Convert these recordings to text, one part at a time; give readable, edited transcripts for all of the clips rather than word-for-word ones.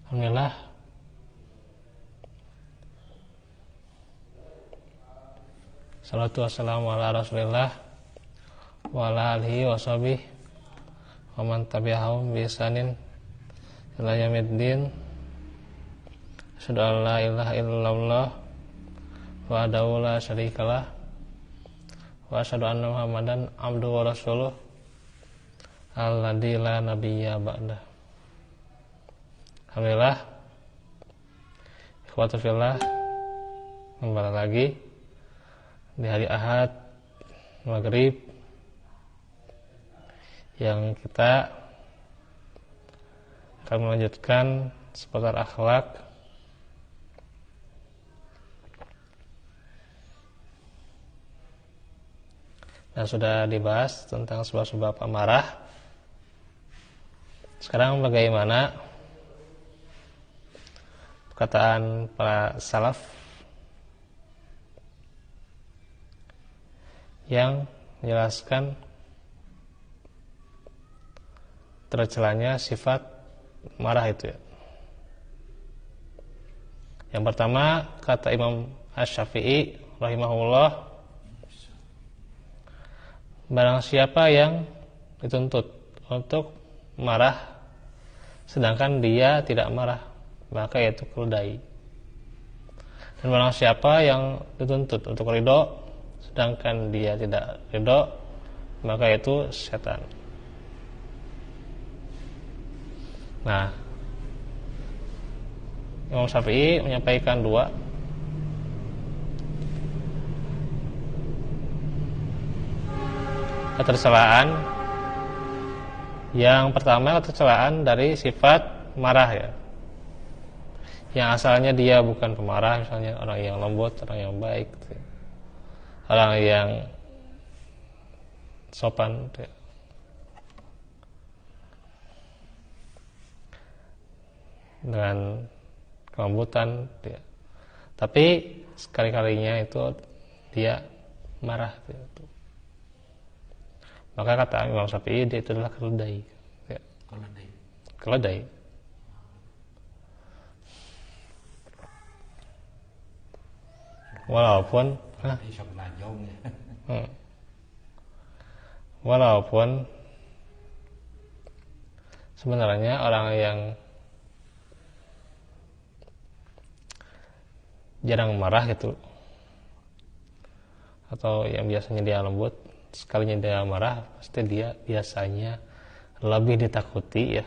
Alhamdulillah. Salatu wassalamu ala Rasulillah wa ala alihi wa sahbihi wa man tabi'ahum bi ihsanin ila yaumiddin. Asyhadu an la ilaha illallah wahdahu la syarikalah wa asyhadu anna Muhammadan abduhu wa rasuluh alladzi la nabiyya ba'dah. Alhamdulillah, ikhwatu fillah, kembali lagi di hari Ahad Maghrib yang kita akan melanjutkan seputar akhlak dan sudah dibahas tentang sebab-sebab amarah. Sekarang bagaimana perkataan para salaf yang menjelaskan tercelanya sifat marah itu ya. Yang pertama, kata Imam Asy-Syafi'i rahimahullah, barang siapa yang dituntut untuk marah sedangkan dia tidak marah, maka yaitu keledai. Dan barang siapa yang dituntut untuk ridho sedangkan dia tidak ridho, maka itu setan. Nah, Imam Syafi'i menyampaikan dua ketercelaan. Yang pertama, ketercelaan dari sifat marah ya, yang asalnya dia bukan pemarah, misalnya orang yang lembut, orang yang baik gitu ya, orang yang sopan gitu ya. Dengan kelembutan gitu ya. Tapi sekali-kalinya itu dia marah gitu. Maka kata Imam Syafi'i, dia itu adalah keledai ya. Keledai. Walaupun sebenarnya orang yang jarang marah gitu, atau yang biasanya dia lembut, sekalinya dia marah pasti dia biasanya lebih ditakuti ya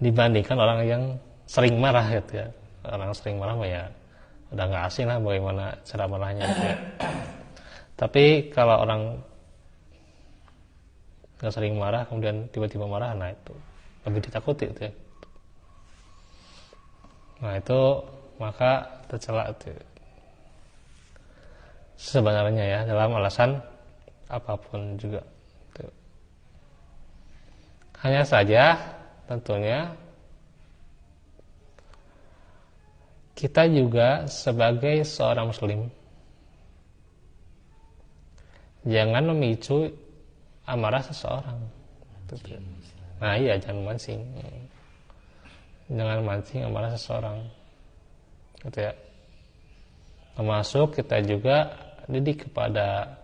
dibandingkan orang yang sering marah gitu ya. Orang sering marah mah ya udah nggak asing lah bagaimana cara marahnya gitu ya. Tapi kalau orang nggak sering marah kemudian tiba-tiba marah, nah itu lebih ditakuti gitu ya. Nah itu maka tercela itu sebenarnya ya, dalam alasan apapun juga gitu. Hanya saja tentunya kita juga sebagai seorang muslim jangan memicu amarah seseorang. Nah iya, jangan mancing. Jangan mancing amarah seseorang gitu ya. Termasuk kita juga didik kepada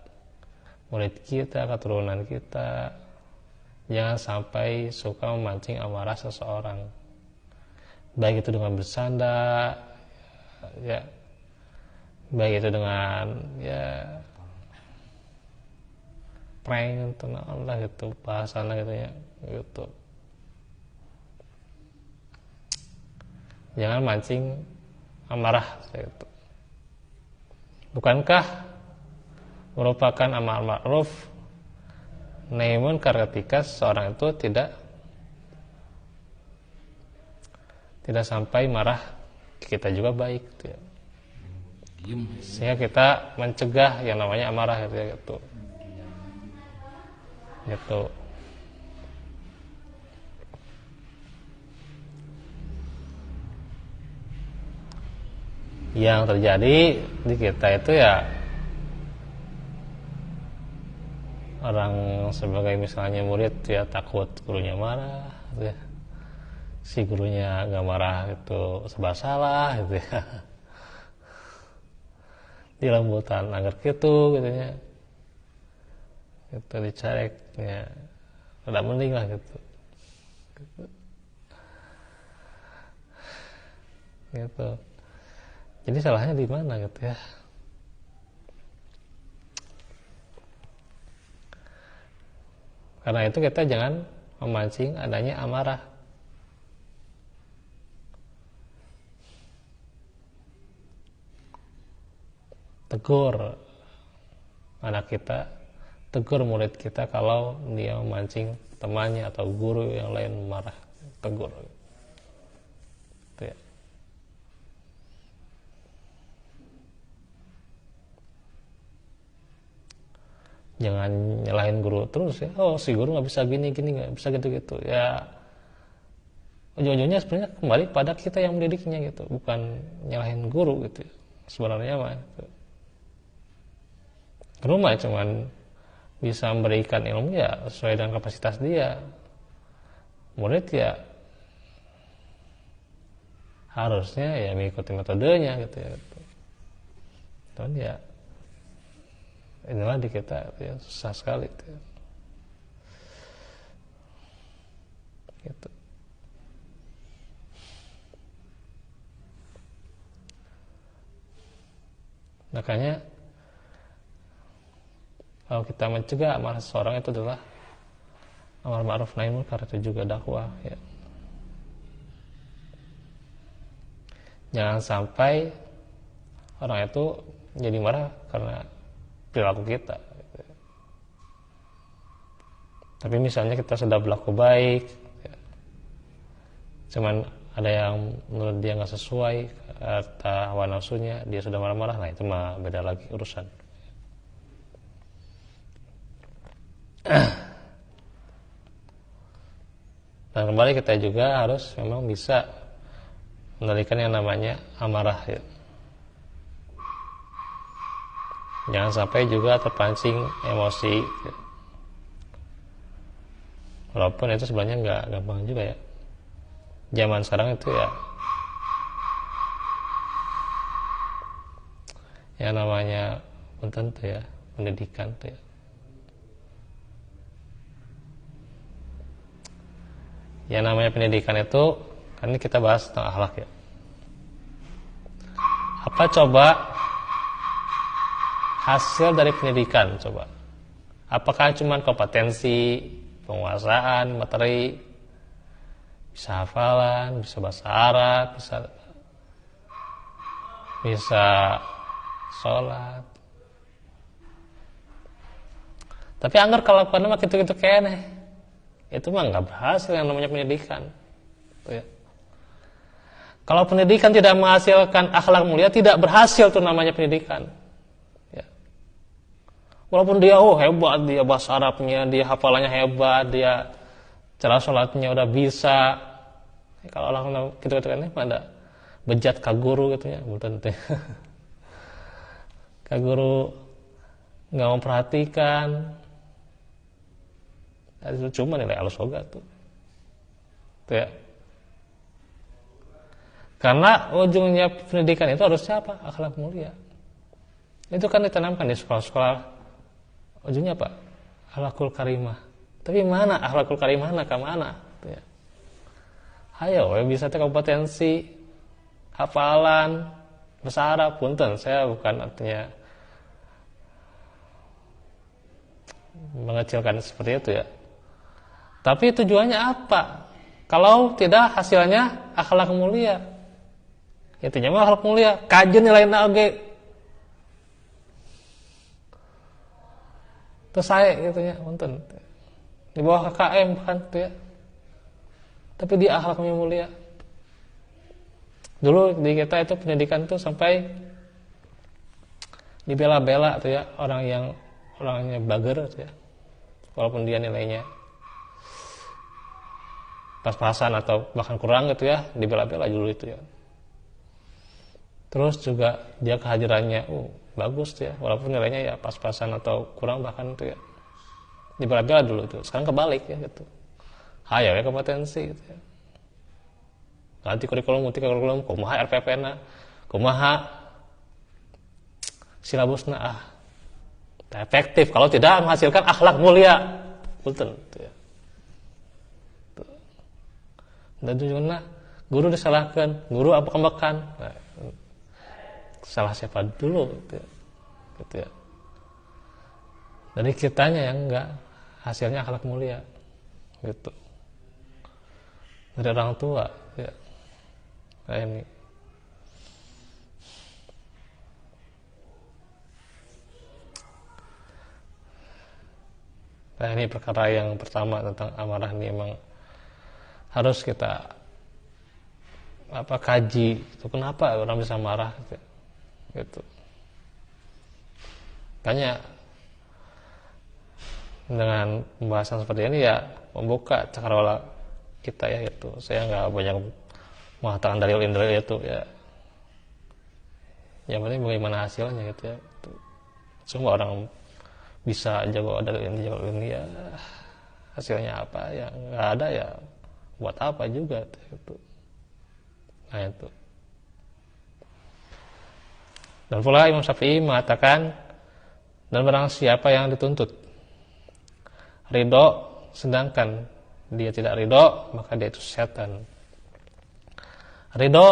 murid kita, keturunan kita, jangan sampai suka memancing amarah seseorang, baik itu dengan bersanda ya, baik itu dengan ya prank gitu, Allah gitu bahasanya gitu ya gitu. Jangan mancing amarah gitu. Bukankah merupakan amar ma'ruf nahi munkar ketika seorang itu tidak sampai marah, kita juga baik gitu ya. Sehingga kita mencegah yang namanya amarah gitu ya gitu. Gitu. Yang terjadi di kita itu ya orang sebagai misalnya murid ya takut gurunya marah ya. si gurunya nggak marah itu serba salah gitu ya. Di rambutan agar gitu nya itu dicarek ya udah mending lah gitu. Gitu. Jadi salahnya di mana gitu ya? Karena itu kita jangan memancing adanya amarah. Tegur anak kita, tegur murid kita kalau dia memancing temannya atau guru yang lain marah, tegur. Itu ya. Jangan nyalahin guru terus ya. Oh si guru nggak bisa gini nggak bisa gitu ya. Ujung-ujungnya sebenarnya kembali pada kita yang mendidiknya gitu, bukan nyalahin guru gitu. Sebenarnya mah gitu. Guru mah cuman bisa memberikan ilmu ya sesuai dengan kapasitas dia. Murid ya harusnya ya mengikuti metodenya gitu ya. Dan ya inilah di kita ya, susah sekali gitu. Gitu. Makanya kalau kita mencegah amarah seseorang itu adalah amar ma'ruf nahi munkar, itu juga dakwah ya. Jangan sampai orang itu jadi marah karena perilaku kita gitu. Tapi misalnya kita sudah berlaku baik ya. Cuman ada yang menurut dia nggak sesuai kata hawa nafsunya, dia sudah marah-marah, nah itu mah beda lagi urusan. Dan kembali kita juga harus memang bisa mengendalikan yang namanya amarah ya. Jangan sampai juga terpancing emosi ya. Walaupun itu sebenarnya nggak gampang juga ya. Zaman sekarang itu ya yang namanya punten tuh ya, pendidikan tuh ya. Yang namanya pendidikan itu kan ini kita bahas tentang akhlak ya. Apa coba hasil dari pendidikan coba? Apakah cuma kompetensi, penguasaan, materi, bisa hafalan, bisa bahasa Arab, bisa sholat. Tapi anggar kalau mah gitu-gitu kayaknya itu mah nggak berhasil yang namanya pendidikan. Tuh ya. Kalau pendidikan tidak menghasilkan akhlak mulia, tidak berhasil tuh namanya pendidikan. Ya. Walaupun dia hebat, dia bahasa Arabnya, dia hafalannya hebat, dia cara sholatnya udah bisa. Kalau orang gitu-gitu kan ada bejat ka guru gitu ya, betul teh. Ka guru nggak memperhatikan. Itu cuma nilai alus oga tuh ya. Karena ujungnya pendidikan itu harusnya apa? Akhlak mulia. Itu kan ditanamkan di sekolah-sekolah. Ujungnya apa? Akhlakul karimah. Tapi mana akhlakul karimah ke mana? Ya. Ayo, bisa teh kompetensi hafalan bahasa Arab punten. Saya bukan artinya mengecilkan seperti itu ya. Tapi tujuannya apa? Kalau tidak hasilnya akhlak mulia. Intinya mah akhlak mulia, kajian nilai oge. Terus saya gitu ya, punten. Di bawah KKM kan tuh ya. Tapi dia akhlaknya mulia. Dulu di kita itu pendidikan tuh sampai dibela-bela tuh ya, orangnya bager tuh ya. Walaupun dia nilainya pas-pasan atau bahkan kurang gitu ya, dibela-bela dulu itu ya. Terus juga dia kehadirannya bagus tuh ya, walaupun nilainya ya pas-pasan atau kurang bahkan tuh ya, dibela-bela dulu tuh. Sekarang kebalik ya gitu. Hayo ya kompetensi gitu ya. ganti kurikulum, kumaha RPP na, kumaha silabusna, tak efektif kalau tidak menghasilkan akhlak mulia. Punten ya. Dan tujuannya guru disalahkan, guru apa kembakan, nah, salah siapa dulu gitu ya. Dari kitanya yang enggak, hasilnya akhlak mulia gitu. Dari orang tua ya. Kayak ini. Nah, ini perkara yang pertama tentang amarah ini emang harus kita kaji itu kenapa orang bisa marah gitu. Tanya dengan pembahasan seperti ini ya membuka cakrawala kita ya gitu. Saya nggak banyak mengatakan dalil itu ya. Yang penting bagaimana hasilnya gitu ya. Semua orang bisa jago dalil ini ya, hasilnya apa ya nggak ada ya buat apa juga gitu. Nah itu. Dan pula Imam Syafi'i mengatakan, dan barang siapa yang dituntut ridho sedangkan dia tidak ridho, maka dia itu setan. Ridho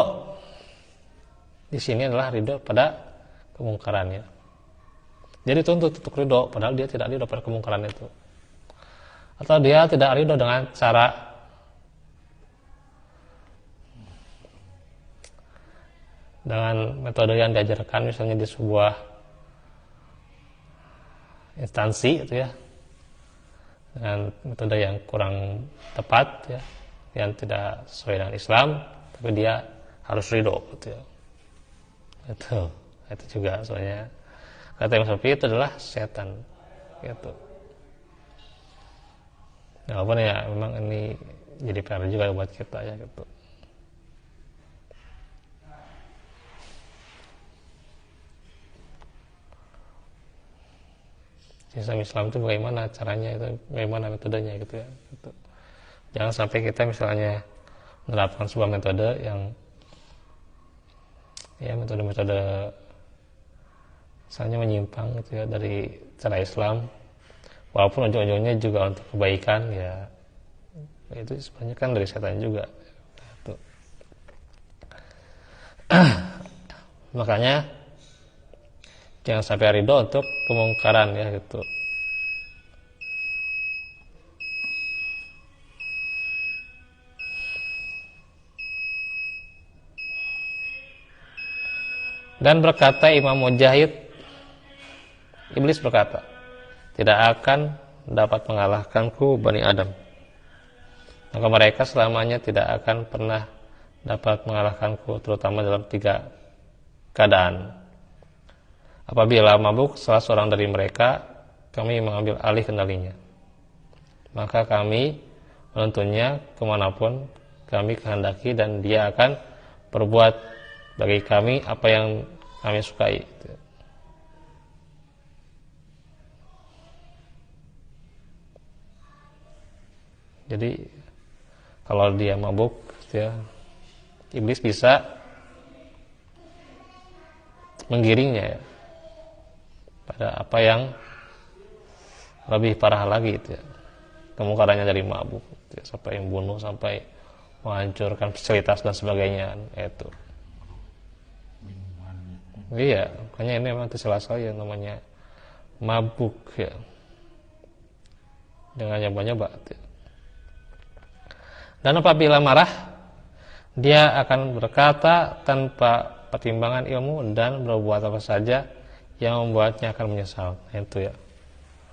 di sini adalah ridho pada kemungkarannya. Jadi tuntut untuk ridho padahal dia tidak ridho pada kemungkaran itu. Atau dia tidak ridho dengan cara dengan metode yang diajarkan misalnya di sebuah instansi itu ya, dengan metode yang kurang tepat ya, yang tidak sesuai dengan Islam, tapi dia harus ridho gitu ya. Itu juga soalnya kata Imam Syafi'i itu adalah setan gitu. Nah, apa ya memang ini jadi PR juga buat kita ya gitu. Islam itu bagaimana caranya, itu bagaimana metodenya gitu ya gitu. Jangan sampai kita misalnya menerapkan sebuah metode yang ya metode misalnya menyimpang gitu ya dari cara Islam, walaupun ujung-ujungnya juga untuk kebaikan ya, itu sebenarnya kan dari setan juga gitu. Makanya jangan sampai ridho untuk kemungkaran ya gitu. Dan berkata Imam Mujahid, iblis berkata, tidak akan dapat mengalahkanku Bani Adam. Maka mereka selamanya tidak akan pernah dapat mengalahkanku, terutama dalam 3 keadaan. Apabila mabuk salah seorang dari mereka, kami mengambil alih kendalinya. Maka kami menuntunnya kemanapun kami kehendaki dan dia akan berbuat bagi kami apa yang kami sukai. Jadi kalau dia mabuk ya, iblis bisa menggiringnya ya, pada apa yang lebih parah lagi itu ya. Kemungkarannya dari mabuk ya, sampai membunuh, sampai menghancurkan fasilitas dan sebagainya itu. Iya, makanya ini memang salah sekali yang namanya mabuk ya. Dengan nyoba-nyoba ya. Dan apabila marah, dia akan berkata tanpa pertimbangan ilmu dan berbuat apa saja yang membuatnya akan menyesal. Nah, itu ya.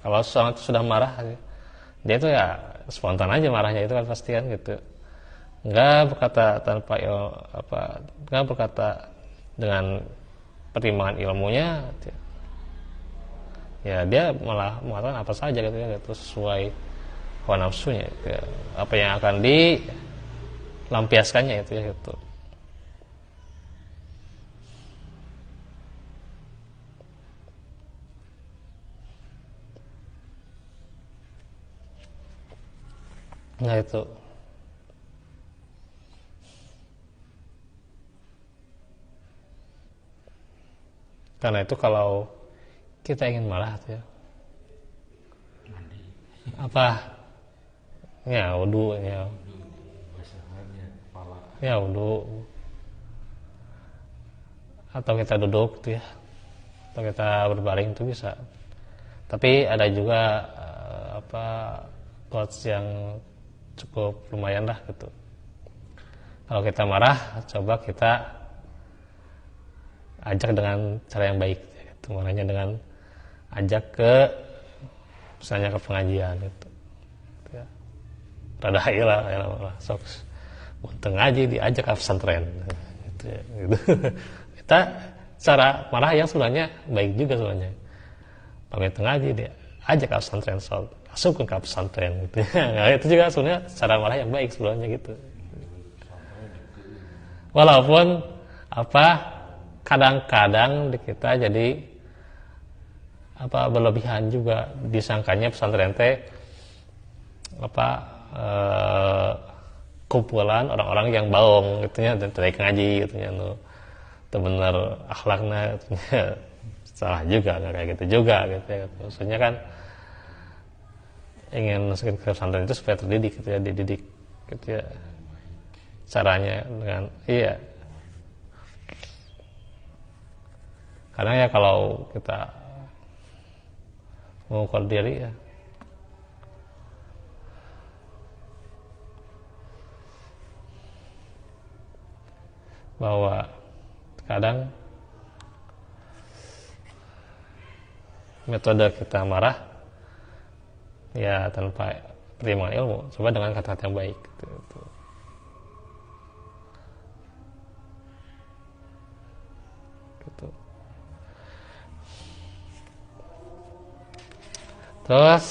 Kalau seorang itu sudah marah, dia itu ya spontan aja marahnya itu kan pasti kan gitu. Enggak berkata tanpa enggak berkata dengan pertimbangan ilmunya. Ya dia malah mengatakan apa saja gitu ya, gitu, sesuai hawa nafsunya gitu ya. Apa yang akan dilampiaskannya itu ya gitu. Nah itu. Karena itu kalau kita ingin marah tuh ya, apa ya wudu ya wudu, atau kita duduk tuh ya, atau kita berbaring itu bisa. Tapi ada juga quotes yang cukup lumayan lah gitu. Kalau kita marah, coba kita ajak dengan cara yang baik gitu. Marahnya dengan ajak ke misalnya ke pengajian gitu. Ya. Rada iyalah sok untung aja diajak ke pesantren gitu, ya, gitu. Kita cara marah yang sebenarnya baik juga sebenarnya. Pamit ngaji dia ajak ke pesantren, sok masuk ke pesantren gitu. Nah, itu juga sebenarnya cara marah yang baik sebenarnya gitu. Walaupun kadang-kadang di kita jadi berlebihan juga, disangkanya pesantren teh kumpulan orang-orang yang baong gitu ya, dan terbaik ngaji gitu ya, itu bener akhlaknya gitu ya. Salah juga, nggak kayak gitu juga gitu ya. Maksudnya kan ingin masukin ke pesantren itu supaya terdidik gitu ya, dididik gitu ya. Caranya dengan karena ya kalau kita mengukur diri ya, bahwa kadang metode kita marah ya tanpa pertimbangan ilmu, coba dengan kata-kata yang baik gitu. Terus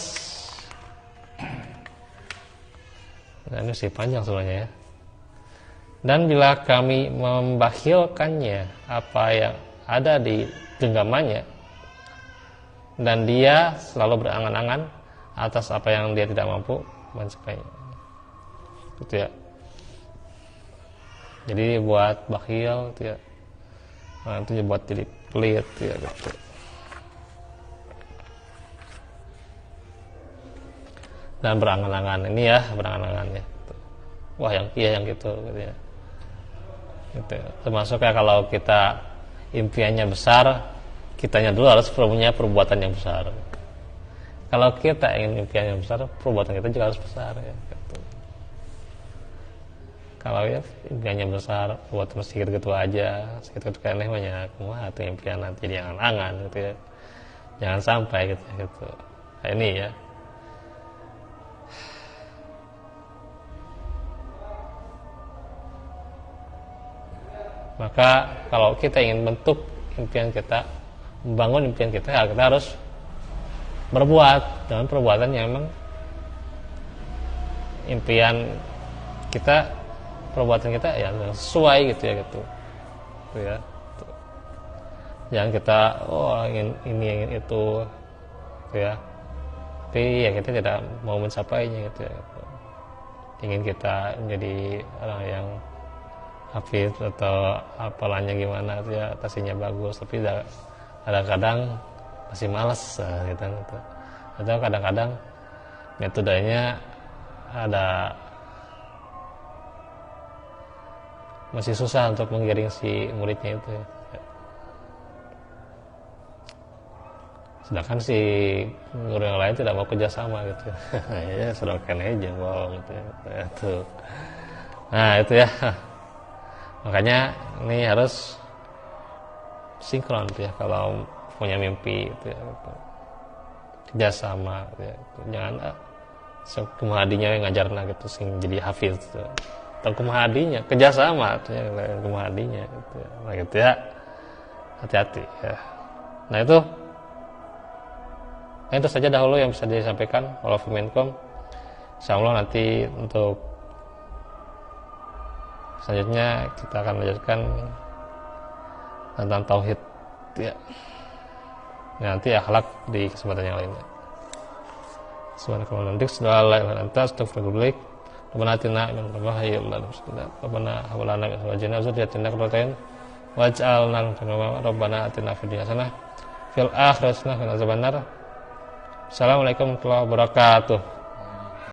ini sih panjang sebenarnya ya. Dan bila kami membakhilkannya apa yang ada di genggamannya, dan dia selalu berangan-angan atas apa yang dia tidak mampu mencapainya, gitu ya. Jadi buat bakhil gitu ya, nah, itu buat jadi pelit ya gitu. Dan berangan-angan ini ya, berangan-angan ya gitu. Wah yang gitu ya. Gitu. Termasuk ya kalau kita impiannya besar, kitanya dulu harus punya perbuatan yang besar. Kalau kita ingin impiannya besar, perbuatan kita juga harus besar ya gitu. Kalau ya impiannya besar, perbuatan segitu aja, segitu aneh banyak, wah itu impian nanti jadi angan-angan gitu ya. Jangan sampai gitu. Nah, ini ya. Maka kalau kita ingin bentuk impian kita, membangun impian kita, ya kita harus berbuat dengan perbuatan yang memang impian kita, perbuatan kita ya sesuai gitu ya gitu. Gitu ya. Jangan kita ingin ini ingin itu gitu ya. Tapi ya kita tidak mau mencapainya gitu ya. Gitu. Ingin kita menjadi orang yang hafiz atau apalanya gimana ya, tasinya bagus, tapi kadang-kadang masih malas gitu. Atau kadang-kadang metodenya masih susah untuk menggiring si muridnya itu ya. Sedangkan si guru yang lain tidak mau kerjasama gitu ya. Sedangkan aja bohong gitu ya. Nah itu ya. Makanya ini harus sinkron tuh ya, kalau punya mimpi itu ya, gitu. Kerjasama gitu ya. Jangan kumahadinya yang ngajarna gitu sing jadi hafiz gitu. Atau kumahadinya kerjasama tuh ya, kumahadinya gitu ya. Nah gitu ya, hati-hati ya. Nah itu saja dahulu yang bisa disampaikan oleh Menkom. Insyaallah nanti untuk selanjutnya kita akan lanjutkan tentang tauhid ya. Nanti akhlak di kesempatan yang lainnya. Subhanakallahumma wa bihamdika, la ilaha illa anta, astaghfiruka wa atubu ilaik. Rabbana atina min ladunka rahmatan wa hab lana min ladunka rahmatan wa hab lana min azwajina wa dhurriyyatina qurrata a'yun waj'alna rabbana atina fid dunya hasanah fil akhirati hasanah wa qina adzabannar. Assalamualaikum warahmatullahi wabarakatuh.